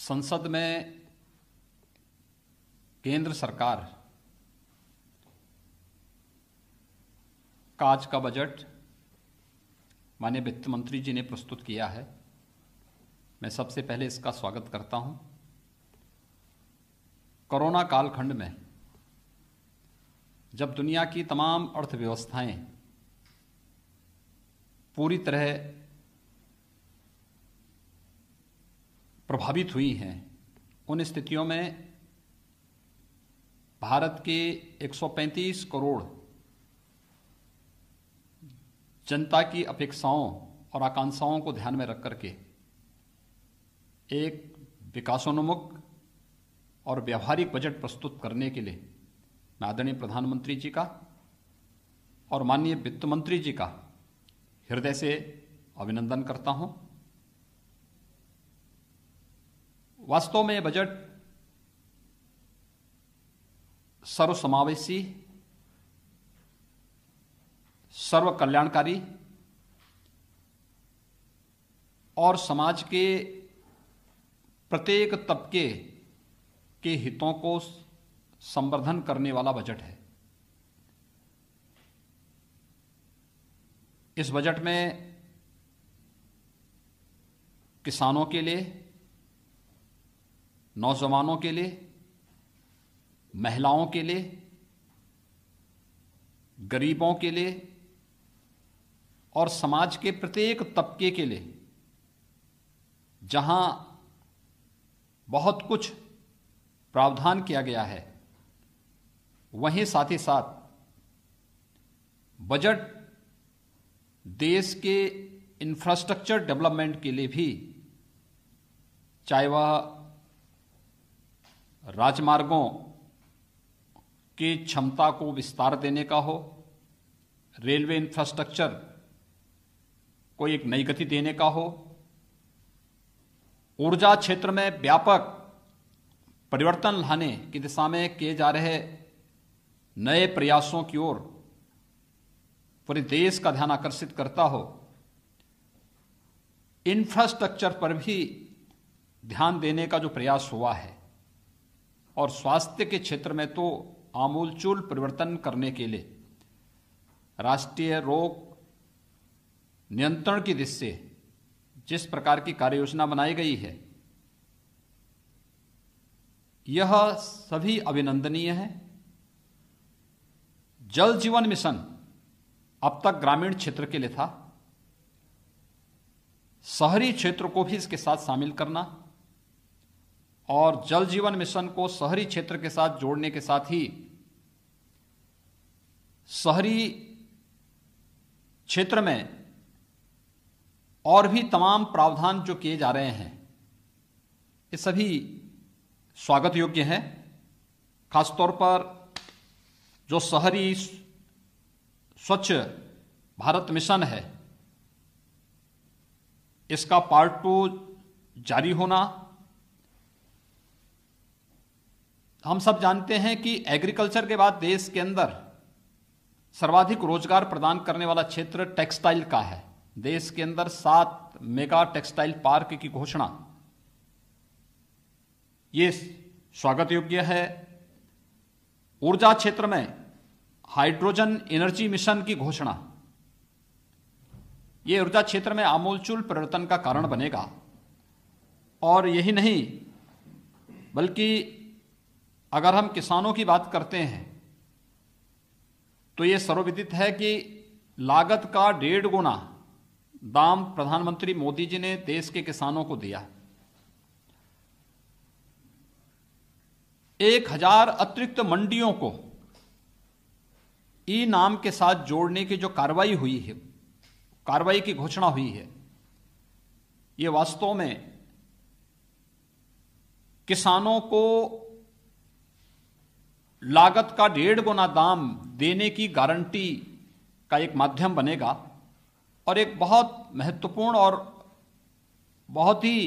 संसद में केंद्र सरकार का आज का बजट माननीय वित्त मंत्री जी ने प्रस्तुत किया है। मैं सबसे पहले इसका स्वागत करता हूं। कोरोना कालखंड में जब दुनिया की तमाम अर्थव्यवस्थाएं पूरी तरह प्रभावित हुई हैं, उन स्थितियों में भारत के 135 करोड़ जनता की अपेक्षाओं और आकांक्षाओं को ध्यान में रख करके एक विकासोन्मुख और व्यावहारिक बजट प्रस्तुत करने के लिए मैं आदरणीय प्रधानमंत्री जी का और माननीय वित्त मंत्री जी का हृदय से अभिनंदन करता हूं। वास्तव में बजट सर्वसमावेशी, सर्व कल्याणकारी और समाज के प्रत्येक तबके के हितों को संवर्धन करने वाला बजट है। इस बजट में किसानों के लिए, नौजवानों के लिए, महिलाओं के लिए, गरीबों के लिए और समाज के प्रत्येक तबके के लिए जहां बहुत कुछ प्रावधान किया गया है, वहीं साथ ही साथ बजट देश के इंफ्रास्ट्रक्चर डेवलपमेंट के लिए भी, चाहे वह राजमार्गों की क्षमता को विस्तार देने का हो, रेलवे इंफ्रास्ट्रक्चर को एक नई गति देने का हो, ऊर्जा क्षेत्र में व्यापक परिवर्तन लाने की दिशा में किए जा रहे नए प्रयासों की ओर पूरे देश का ध्यान आकर्षित करता हो, इंफ्रास्ट्रक्चर पर भी ध्यान देने का जो प्रयास हुआ है और स्वास्थ्य के क्षेत्र में तो आमूलचूल परिवर्तन करने के लिए राष्ट्रीय रोग नियंत्रण की दिशा से जिस प्रकार की कार्य योजना बनाई गई है, यह सभी अभिनंदनीय है। जल जीवन मिशन अब तक ग्रामीण क्षेत्र के लिए था, शहरी क्षेत्र को भी इसके साथ शामिल करना और जल जीवन मिशन को शहरी क्षेत्र के साथ जोड़ने के साथ ही शहरी क्षेत्र में और भी तमाम प्रावधान जो किए जा रहे हैं, ये सभी स्वागत योग्य हैं। खासतौर पर जो शहरी स्वच्छ भारत मिशन है, इसका पार्ट 2 जारी होना। हम सब जानते हैं कि एग्रीकल्चर के बाद देश के अंदर सर्वाधिक रोजगार प्रदान करने वाला क्षेत्र टेक्सटाइल का है। देश के अंदर 7 मेगा टेक्सटाइल पार्क की घोषणा, ये स्वागत योग्य है। ऊर्जा क्षेत्र में हाइड्रोजन एनर्जी मिशन की घोषणा, ये ऊर्जा क्षेत्र में आमूलचूल परिवर्तन का कारण बनेगा। और यही नहीं, बल्कि अगर हम किसानों की बात करते हैं तो ये सर्वविदित है कि लागत का 1.5 गुना दाम प्रधानमंत्री मोदी जी ने देश के किसानों को दिया। 1000 अतिरिक्त मंडियों को ई नाम के साथ जोड़ने की जो कार्रवाई हुई है, कार्रवाई की घोषणा हुई है, ये वास्तव में किसानों को लागत का 1.5 गुना दाम देने की गारंटी का एक माध्यम बनेगा और एक बहुत महत्वपूर्ण और बहुत ही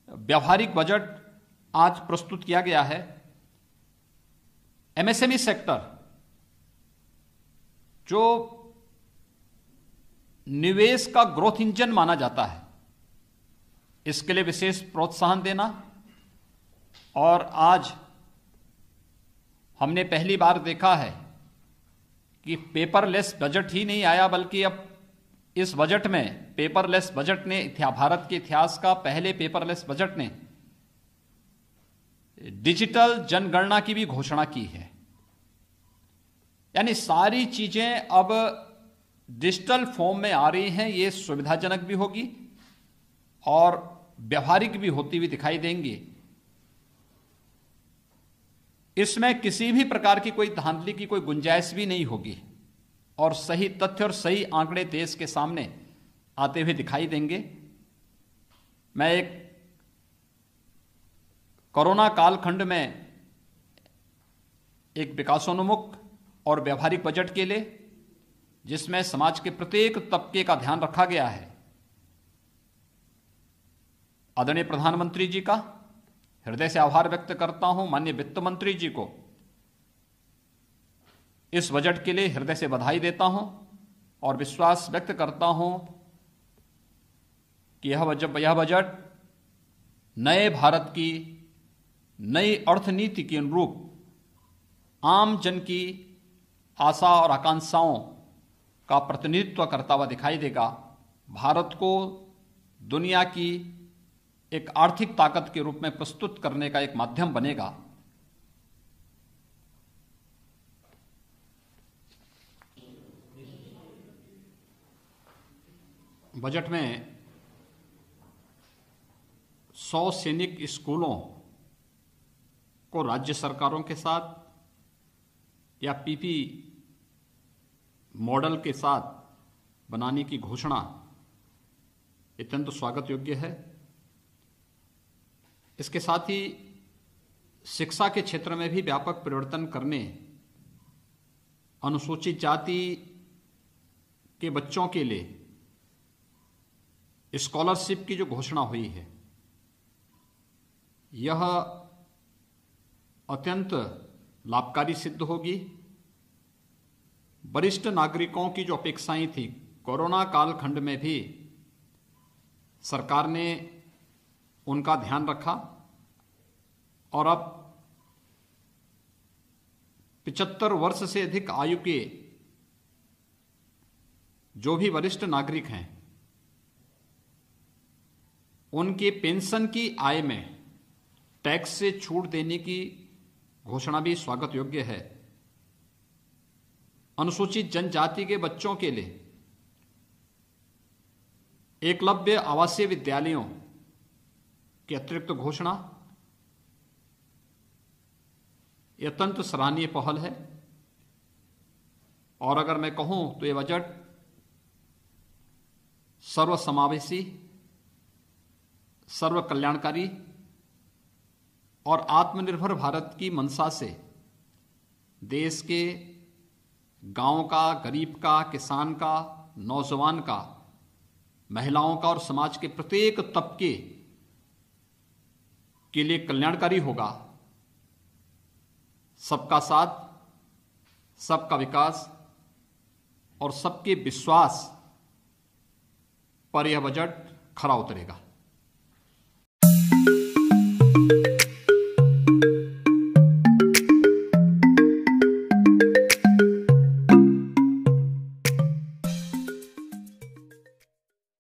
व्यावहारिक बजट आज प्रस्तुत किया गया है। एमएसएमई सेक्टर जो निवेश का ग्रोथ इंजन माना जाता है, इसके लिए विशेष प्रोत्साहन देना और आज हमने पहली बार देखा है कि पेपरलेस बजट ही नहीं आया, बल्कि अब इस बजट में पेपरलेस बजट ने भारत के इतिहास का पहले पेपरलेस बजट ने डिजिटल जनगणना की भी घोषणा की है। यानी सारी चीजें अब डिजिटल फॉर्म में आ रही हैं। ये सुविधाजनक भी होगी और व्यवहारिक भी होती हुई दिखाई देंगी। इसमें किसी भी प्रकार की कोई धांधली की कोई गुंजाइश भी नहीं होगी और सही तथ्य और सही आंकड़े देश के सामने आते हुए दिखाई देंगे। मैं एक कोरोना कालखंड में एक विकासोन्मुख और व्यवहारिक बजट के लिए, जिसमें समाज के प्रत्येक तबके का ध्यान रखा गया है, आदरणीय प्रधानमंत्री जी का हृदय से आभार व्यक्त करता हूं। माननीय वित्त मंत्री जी को इस बजट के लिए हृदय से बधाई देता हूं और विश्वास व्यक्त करता हूं कि यह बजट नए भारत की नई अर्थनीति के अनुरूप आम जन की आशा और आकांक्षाओं का प्रतिनिधित्व करता हुआ दिखाई देगा। भारत को दुनिया की एक आर्थिक ताकत के रूप में प्रस्तुत करने का एक माध्यम बनेगा। बजट में 100 सैनिक स्कूलों को राज्य सरकारों के साथ या पीपी मॉडल के साथ बनाने की घोषणा अत्यंत स्वागत योग्य है। इसके साथ ही शिक्षा के क्षेत्र में भी व्यापक परिवर्तन करने, अनुसूचित जाति के बच्चों के लिए स्कॉलरशिप की जो घोषणा हुई है, यह अत्यंत लाभकारी सिद्ध होगी। वरिष्ठ नागरिकों की जो अपेक्षाएं थी, कोरोना कालखंड में भी सरकार ने उनका ध्यान रखा और अब 75 वर्ष से अधिक आयु के जो भी वरिष्ठ नागरिक हैं, उनके पेंशन की आय में टैक्स से छूट देने की घोषणा भी स्वागत योग्य है। अनुसूचित जनजाति के बच्चों के लिए एकलव्य आवासीय विद्यालयों की अतिरिक्त घोषणा यह अत्यंत सराहनीय पहल है। और अगर मैं कहूं तो यह बजट सर्वसमावेशी, सर्व कल्याणकारी और आत्मनिर्भर भारत की मंशा से देश के गांव का, गरीब का, किसान का, नौजवान का, महिलाओं का और समाज के प्रत्येक तबके के लिए कल्याणकारी होगा। सबका साथ, सबका विकास और सबके विश्वास पर यह बजट खरा उतरेगा।